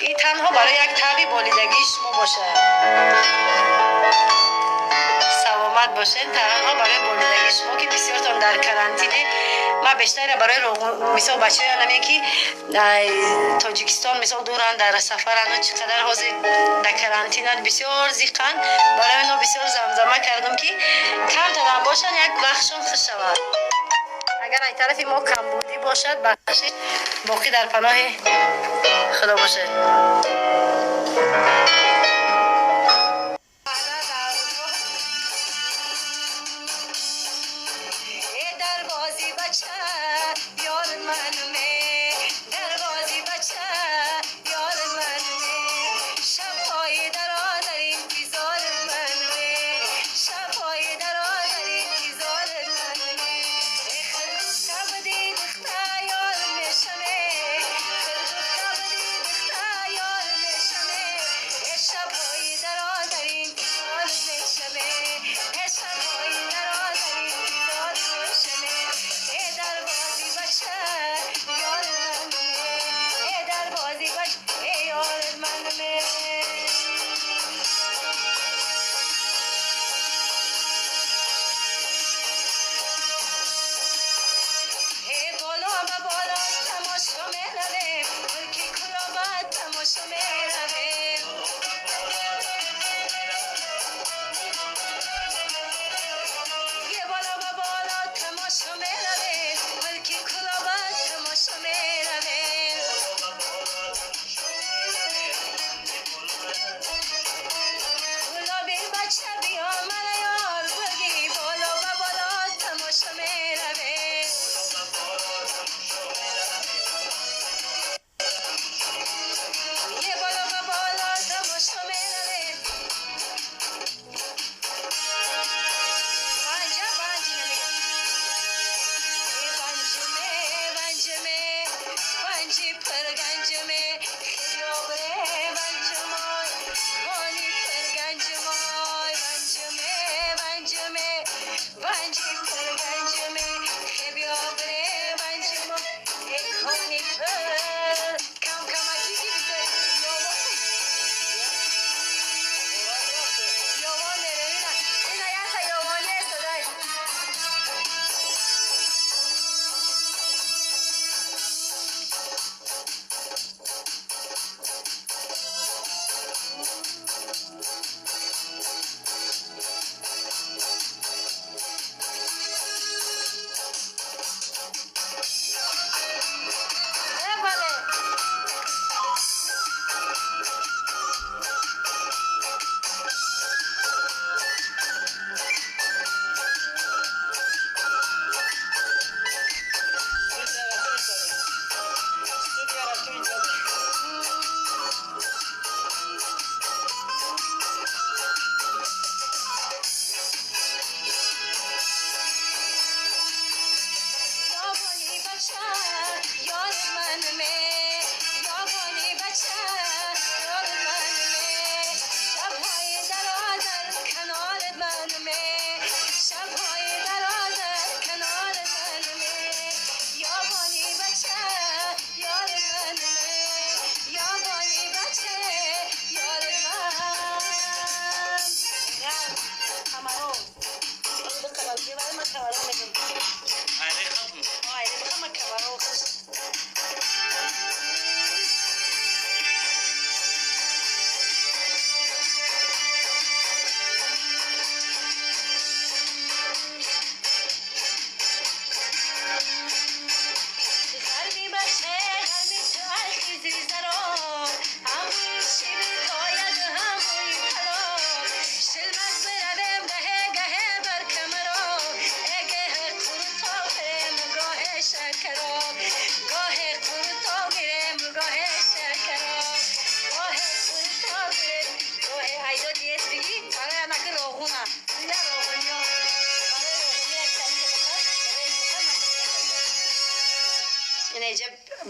این تنها برای یک تبی بالیدگیش ما باشه، سلامت باشین. تنها برای بالیدگیش ما که بسیارتان در کرانتینه. ما بیشتر برای مثال بچه همی که تاجیکستان مثال دورن در سفرن چقدر حاضر در کرانتینه بسیار زیقن، برای اینا بسیار زمزمه کردم که کم ترم باشن یک بخشون خوش شود. اگر این طرف ما کم بودی باشد بخشی باقی در پناه خدا باشه.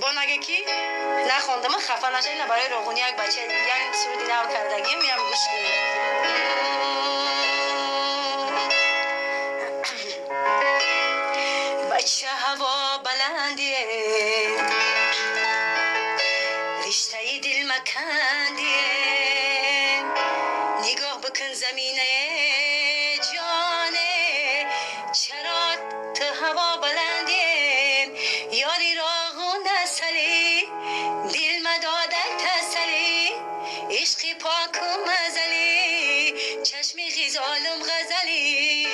با نگه کی نخوندم خفه نشه. اینا برای روغونی یک بچه یک سرودی نو کردگی میام گوش کنید. بچه هوا بلندیه رشته دل کندیم نگاه بکن زمینه جانه چرا تو هوا بلندیم یاری راغون نسلی دل مدادک تسلی عشقی پاک و مزلی چشمی غزالم غزلی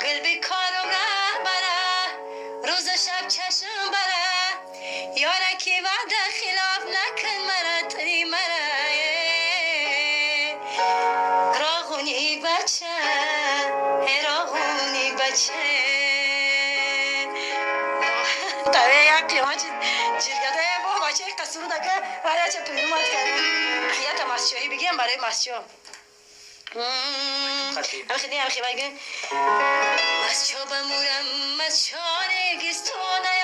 گل بکارم ره بره روز و شب چشم بره یارکی وعده خلاف نکن مرا تری مرا راغونی بچه راغونی بچه طبعا یک قیامت جرگده با بچه قصور دکه ولی چه پیرومت کردیم خیات مسجوهی بگیم برای مسجو هم خیلی بگیم مسجو بمورم مسجو نگستونه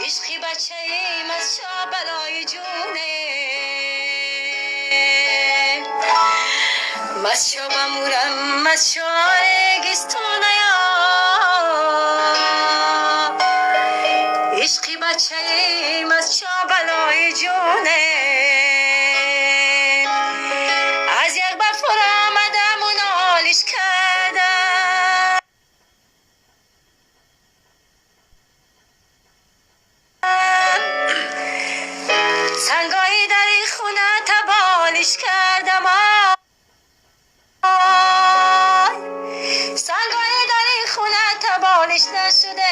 عشقی بچه ایم از شا بلای جونه مسجو بمورم مسجو نگستونه عشقی بچه ایم از شا بلای جونه از یک بفر آمدم و نالش کردم سنگایی در این خونه تبالش کردم سنگایی در این خونه تبالش نشده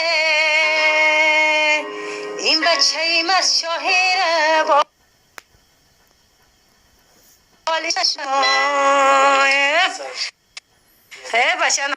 این بچه ایم از شاهیره بالش نشده بچه